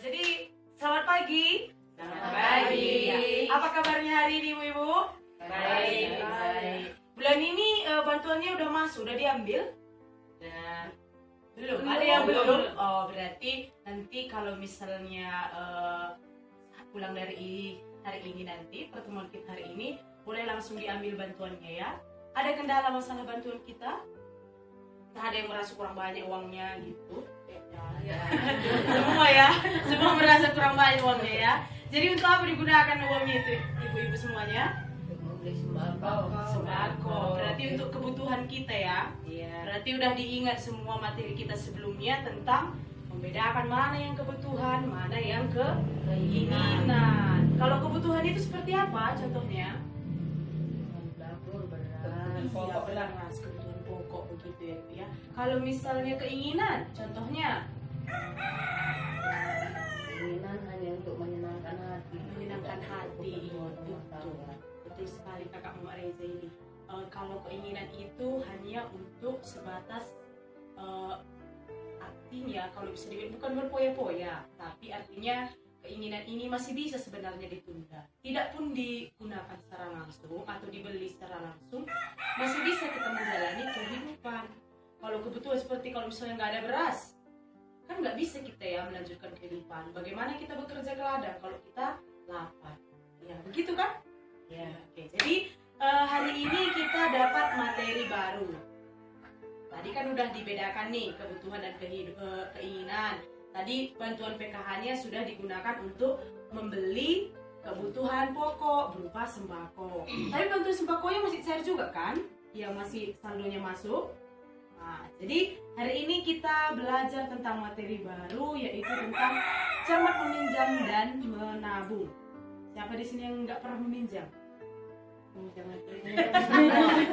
Jadi selamat pagi. Selamat pagi. Apa kabarnya hari ini Ibu? Baik. Bulan ini bantuannya udah masuk, udah diambil? Belum. Ada yang belum? Oh, berarti nanti kalau misalnya pulang dari hari ini nanti, pertemuan kita hari ini, boleh langsung diambil bantuannya ya. Ada kendala masalah bantuan kita? Ada yang merasa kurang banyak uangnya gitu? Semua merasa kurang banyak uangnya ya. Jadi untuk apa digunakan uangnya itu ibu-ibu semuanya? Membeli Sembako. Berarti untuk kebutuhan kita ya. Iya. Berarti udah diingat semua materi kita sebelumnya tentang membedakan mana yang kebutuhan, mana yang keinginan. Kalau kebutuhan itu seperti apa contohnya? Dapur, beras. Iya, beras, kebutuhan pokok begitu ya Bu ya. Kalau misalnya keinginan, contohnya Keinginan hanya untuk menyenangkan hati. menyenangkan hati. Betul. Betul sekali kakak Mbak Reza ini. Kalau keinginan itu hanya untuk sebatas artinya kalau bisa dibilang bukan berpoya-poya, tapi artinya keinginan ini masih bisa sebenarnya ditunda. Tidak pun digunakan secara langsung atau dibeli secara langsung, masih bisa kita menjalani kehidupan. Kalau kebutuhan seperti kalau misalnya nggak ada beras, kan nggak bisa kita ya melanjutkan kehidupan. Bagaimana kita bekerja ke ladang kalau kita lapar? Ya begitu kan? Ya, oke. Jadi hari ini kita dapat materi baru. Tadi kan udah dibedakan nih kebutuhan dan keinginan. Tadi bantuan PKH-nya sudah digunakan untuk membeli kebutuhan pokok berupa sembako. Tapi bantuan sembakonya masih cair juga kan? Yang masih saldonya masuk. Nah, jadi hari ini kita belajar tentang materi baru yaitu tentang cermat meminjam dan menabung. Siapa di sini yang nggak pernah meminjam?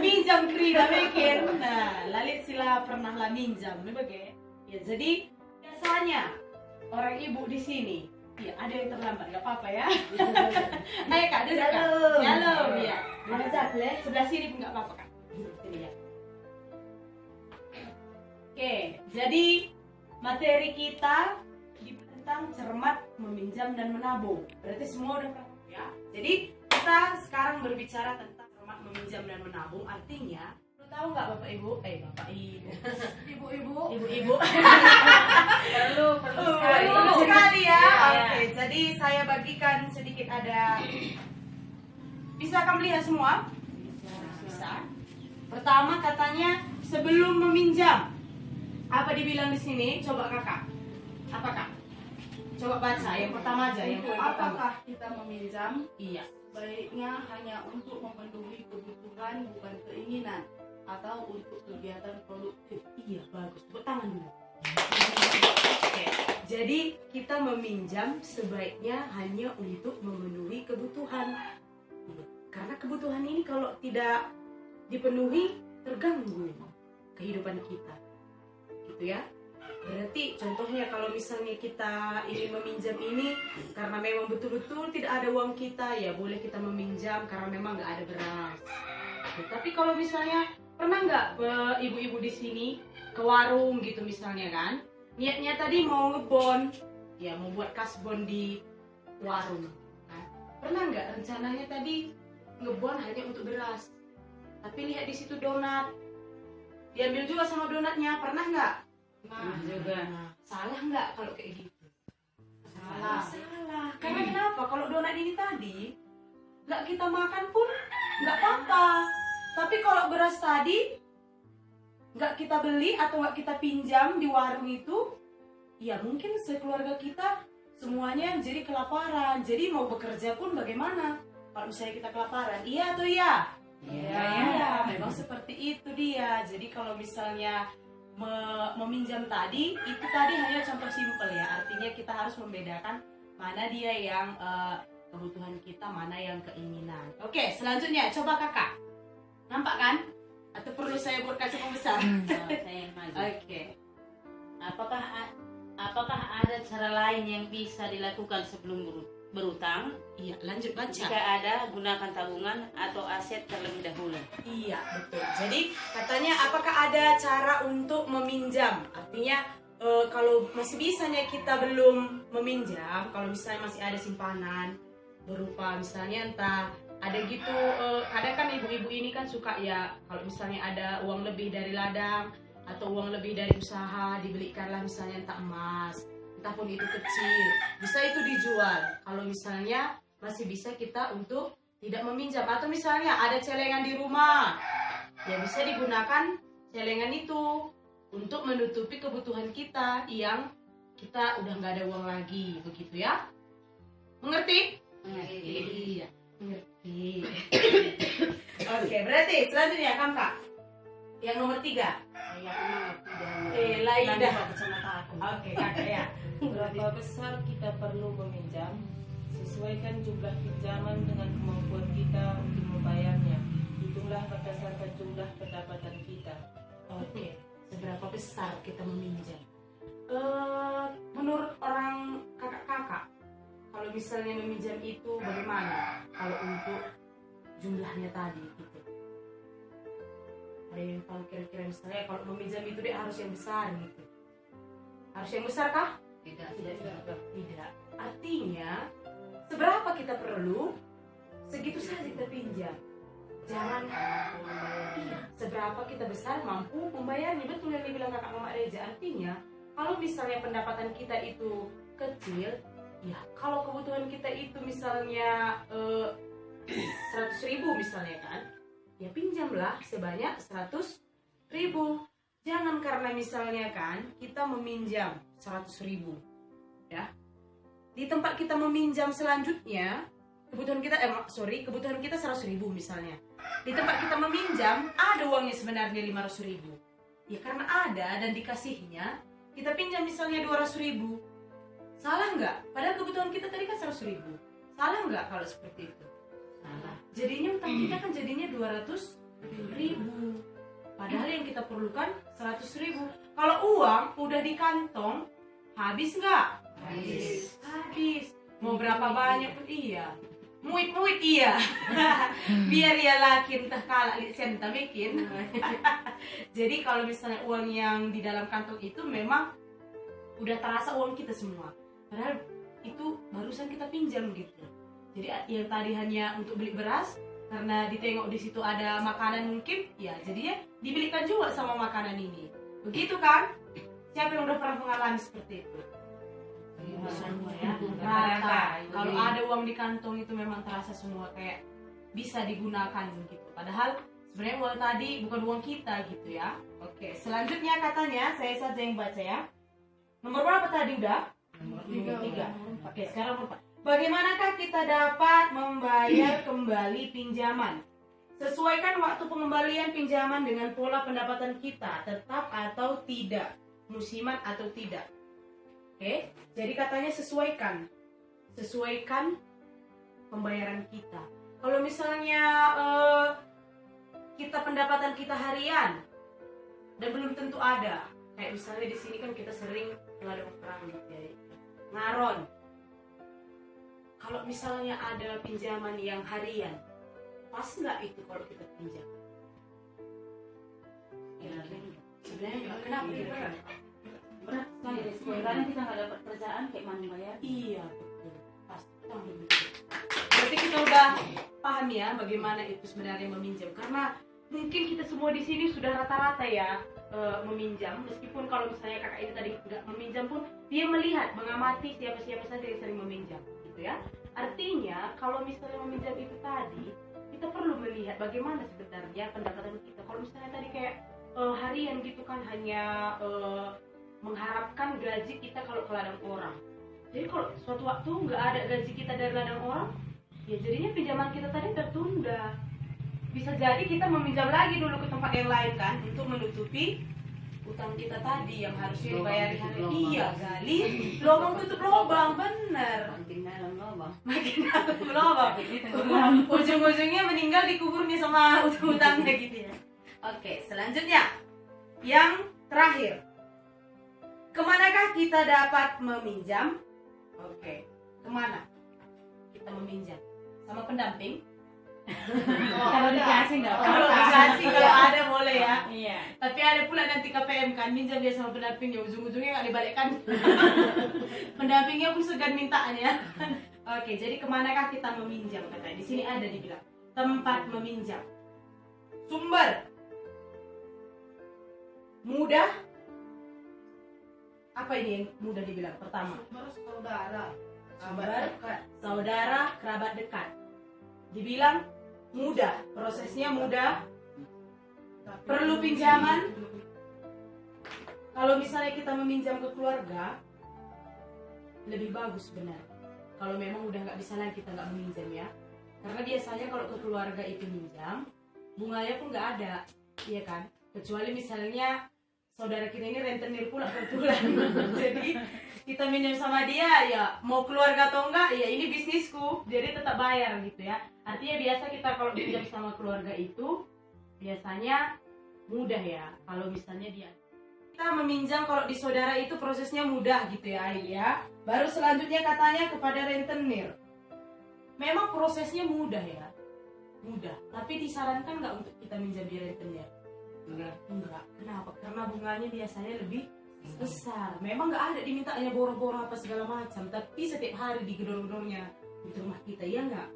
Minjam kerida bikin. Nah, lalit sila pernah lah minjam, begitu. Ya, jadi biasanya orang ibu di sini, ya ada yang terlambat, nggak apa-apa ya. Ayo kak, duduk kak. Shalom, ya. Mana boleh? Sebelah sini pun nggak apa-apa kak. Sini ya. Oke, jadi materi kita tentang cermat meminjam dan menabung. Berarti semua udah paham ya. Jadi kita sekarang berbicara tentang cermat meminjam dan menabung. Artinya, lu tahu nggak bapak ibu? Bapak ibu, ibu-ibu. Perlu sekali ya. Ya. Oke, jadi saya bagikan sedikit ada. Bisa kamu lihat semua? Bisa. Pertama katanya sebelum meminjam. Apa dibilang di sini? Coba kakak. Apa kak? Coba baca yang pertama aja. Yang pertama. Apakah kita meminjam? Iya. Baiknya hanya untuk memenuhi kebutuhan bukan keinginan atau untuk kegiatan produktif. Iya, bagus. Tepuk tangan dulu. Oke. Jadi kita meminjam sebaiknya hanya untuk memenuhi kebutuhan. Karena kebutuhan ini kalau tidak dipenuhi terganggu kehidupan kita. Gitu ya. Berarti contohnya kalau misalnya kita ingin meminjam ini karena memang betul-betul tidak ada uang kita, ya boleh kita meminjam karena memang nggak ada beras. Tapi kalau misalnya pernah nggak ibu-ibu di sini ke warung gitu misalnya kan, niatnya tadi mau ngebon, ya mau buat kasbon di warung. Kan? Pernah nggak rencananya tadi ngebon hanya untuk beras, tapi lihat di situ donat, diambil juga sama donatnya, pernah nggak? Nah, juga. Salah nggak kalau kayak gitu? Salah. Salah. Karena kenapa? Kalau donat ini tadi nggak kita makan pun nggak apa-apa. Tapi kalau beras tadi nggak kita beli atau nggak kita pinjam di warung itu, ya mungkin sekeluarga kita semuanya jadi kelaparan. Jadi mau bekerja pun bagaimana? Kalau misalnya kita kelaparan, iya atau iya? Iya, memang seperti itu dia. Jadi kalau misalnya meminjam tadi, itu tadi hanya contoh simpel ya. Artinya kita harus membedakan mana dia yang kebutuhan kita, mana yang keinginan. Oke, selanjutnya coba kakak. Nampak kan? Atau perlu saya buat kaca pembesar? Oke. Apakah ada cara lain yang bisa dilakukan sebelum berutang? Iya, lanjut baca. Jika ada, gunakan tabungan atau aset terlebih dahulu. Iya, betul. Jadi katanya apakah ada cara untuk meminjam? Artinya kalau masih bisanya kita belum meminjam, kalau misalnya masih ada simpanan berupa misalnya entah ada gitu, kadang kan ibu-ibu ini kan suka ya kalau misalnya ada uang lebih dari ladang atau uang lebih dari usaha, dibelikanlah misalnya entah emas, entah pun itu kecil, bisa itu dijual. Kalau misalnya masih bisa kita untuk tidak meminjam, atau misalnya ada celengan di rumah, ya bisa digunakan celengan itu untuk menutupi kebutuhan kita yang kita udah nggak ada uang lagi, begitu ya? Mengerti? Iya, mengerti. Oke, berarti selanjutnya Kakak yang nomor 3. Laida. Oke, Kakak ya. Berapa besar kita perlu meminjam? Sesuaikan jumlah pinjaman dengan kemampuan kita untuk membayarnya. Hitunglah berdasarkan jumlah pendapatan kita. Oke, seberapa besar kita meminjam? Menurut orang kakak-kakak, kalau misalnya meminjam itu bagaimana? Kalau untuk jumlahnya tadi gitu. Ada yang tahu kira-kira misalnya kalau meminjam itu dia harus yang besar gitu. Harus yang besar kah? Tidak. Tidak. Artinya seberapa kita perlu, segitu saja kita pinjam. Jangan seberapa kita besar mampu membayarnya. Betul yang dibilang kakak Mama Reza. Artinya kalau misalnya pendapatan kita itu kecil, ya kalau kebutuhan kita itu misalnya 100.000 misalnya kan, ya pinjamlah sebanyak 100.000. Jangan karena misalnya kan kita meminjam 100.000, ya di tempat kita meminjam selanjutnya kebutuhan kita 100.000 misalnya, di tempat kita meminjam ada uangnya sebenarnya 500.000, ya karena ada dan dikasihnya kita pinjam misalnya 200.000. Salah nggak? Padahal kebutuhan kita tadi kan 100.000. Salah nggak kalau seperti itu? Salah. Jadinya utang kita kan jadinya 200.000. Padahal yang kita perlukan 100.000. Kalau uang udah di kantong, habis nggak? Habis. Mau berapa banyak pun iya. Muit iya. Biar ya lakin tah kalak sen tah bikin. Jadi kalau misalnya uang yang di dalam kantong itu memang udah terasa uang kita semua. Padahal itu barusan kita pinjam gitu. Jadi yang tadi hanya untuk beli beras, karena ditengok di situ ada makanan mungkin, ya jadinya dibelikan juga sama makanan ini. Begitu kan? Siapa yang udah pernah mengalami seperti itu? Semua ya. Rata. Kalau ada uang di kantong itu memang terasa semua kayak bisa digunakan gitu. Padahal sebenarnya uang tadi bukan uang kita gitu ya. Oke, selanjutnya katanya saya saja yang baca ya. Nomor berapa tadi udah? Nomor 3. Oke, sekarang nomor 4. Bagaimanakah kita dapat membayar kembali pinjaman? Sesuaikan waktu pengembalian pinjaman dengan pola pendapatan kita, tetap atau tidak, musiman atau tidak. Oke, jadi katanya sesuaikan pembayaran kita. Kalau misalnya kita pendapatan kita harian dan belum tentu ada, kayak misalnya di sini kan kita sering ladang perang gitu ya, ngaron. Kalau misalnya ada pinjaman yang harian, pas nggak itu kalau kita pinjam? Sebenarnya nggak, kenapa gitu? Berat sekali resiko. Karena kita nggak dapat kerjaan kayak mana bayar? Iya betul, pasti kan begitu. Berarti kita udah paham ya bagaimana itu sebenarnya meminjam. Karena mungkin kita semua di sini sudah rata-rata ya meminjam, meskipun kalau misalnya kakak ini tadi nggak meminjam pun dia melihat, mengamati siapa-siapa saja yang sering meminjam. Ya, artinya kalau misalnya meminjam itu tadi kita perlu melihat bagaimana sebenarnya pendapatan kita. Kalau misalnya tadi kayak harian gitu kan hanya mengharapkan gaji kita kalau ke ladang orang. Jadi kalau suatu waktu nggak ada gaji kita dari ladang orang, ya jadinya pinjaman kita tadi tertunda. Bisa jadi kita meminjam lagi dulu ke tempat yang lain kan untuk menutupi utang kita tadi yang harusnya dibayar hari. Iya kali, lubang tutup lubang, bener. Makin dalam lubang. Makin dalam lubang. Ujung-ujungnya meninggal dikuburnya sama utang-utangnya gitu ya. Oke, selanjutnya yang terakhir, kemanakah kita dapat meminjam? Oke, kemana kita meminjam? Sama pendamping Kalau dikasih nggak Kalau apa-apa. dikasih, kalau ada boleh ya. Iya. Tapi ada pula nanti KPM kan minjam dia sama pendampingnya, ujung-ujungnya nggak dibalikkan. Pendampingnya pun segan mintaannya. Oke, jadi kemanakah kita meminjam katanya? Di sini ada dibilang tempat meminjam. Sumber mudah. Apa ini yang mudah dibilang? Pertama, Sumber saudara. sumber saudara, kerabat dekat. Dibilang mudah, prosesnya mudah. Tapi Perlu pinjaman. Kalau misalnya kita meminjam ke keluarga, lebih bagus benar. Kalau memang udah nggak bisa lagi kita nggak meminjam ya. Karena biasanya kalau ke keluarga itu minjam, bunganya pun nggak ada, iya kan? Kecuali misalnya saudara kita ini rentenir pula kebetulan. Jadi kita minjam sama dia, ya mau keluarga atau enggak, ya ini bisnisku, jadi tetap bayar gitu ya. Artinya biasa kita kalau minjam sama keluarga itu biasanya mudah ya. Kalau misalnya dia kita meminjam kalau di saudara itu prosesnya mudah gitu ya Aid ya. Baru selanjutnya katanya kepada rentenir. Memang prosesnya mudah ya, mudah. Tapi disarankan nggak untuk kita minjam di rentenir? Enggak. Kenapa? Karena bunganya biasanya lebih besar. Memang nggak ada dimintanya boro-boro apa segala macam. Tapi setiap hari digedor-gedornya di rumah kita, ya nggak?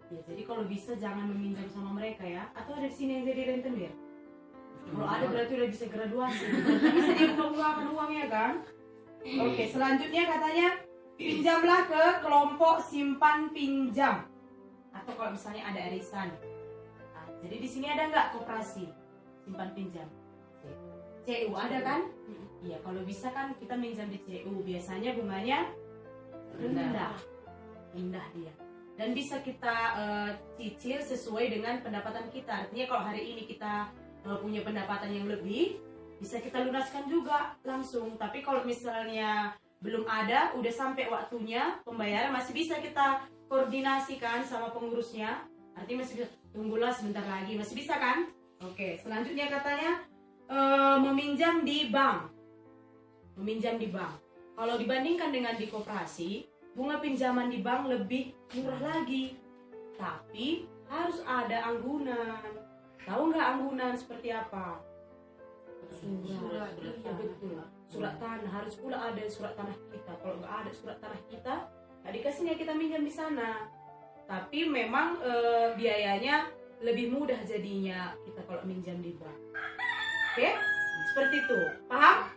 Ya, jadi kalau bisa jangan meminjam sama mereka ya. Atau ada di sini yang jadi rentenir? Kalau ada berarti udah bisa graduasi. Bisa dia bunga-bungakan uangnya kan? Oke, selanjutnya katanya pinjamlah ke kelompok simpan pinjam. Atau kalau misalnya ada arisan. Nah, jadi di sini ada nggak koperasi simpan pinjam? CU ada kan? Iya, kalau bisa kan kita minjam di CU. Biasanya bunganya rendah. Rendah dia. Dan bisa kita cicil sesuai dengan pendapatan kita. Artinya kalau hari ini kita punya pendapatan yang lebih, bisa kita lunaskan juga langsung. Tapi kalau misalnya belum ada, udah sampai waktunya pembayaran, masih bisa kita koordinasikan sama pengurusnya. Artinya masih bisa, tunggulah sebentar lagi, masih bisa kan? Oke, selanjutnya katanya meminjam di bank. Meminjam di bank. Kalau dibandingkan dengan di koperasi, bunga pinjaman di bank lebih murah lagi. Tapi harus ada anggunan. Tahu nggak anggunan seperti apa? Surat. Ya, betul. Surat tanah, harus pula ada surat tanah kita. Kalau nggak ada surat tanah kita, nggak dikasihnya kita minjam di sana. Tapi memang biayanya lebih mudah jadinya kita kalau minjam di bank. Oke? Seperti itu. Paham?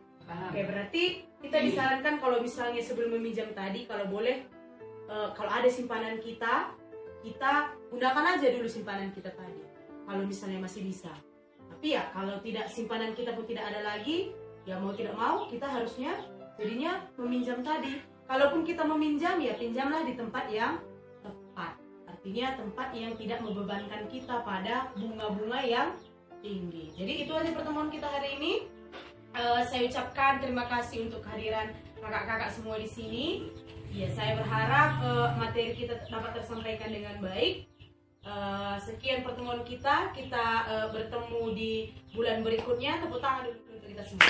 Oke, berarti kita disarankan kalau misalnya sebelum meminjam tadi, kalau boleh, kalau ada simpanan kita gunakan aja dulu simpanan kita tadi. Kalau misalnya masih bisa. Tapi ya kalau tidak, simpanan kita pun tidak ada lagi, ya mau tidak mau kita harusnya jadinya meminjam tadi. Kalaupun kita meminjam, ya pinjamlah di tempat yang tepat. Artinya tempat yang tidak membebankan kita pada bunga-bunga yang tinggi. Jadi itu aja pertemuan kita hari ini. Saya ucapkan terima kasih untuk kehadiran kakak-kakak semua di sini. Ya, saya berharap materi kita dapat tersampaikan dengan baik. Sekian pertemuan kita bertemu di bulan berikutnya. Tepuk tangan dulu untuk kita semua.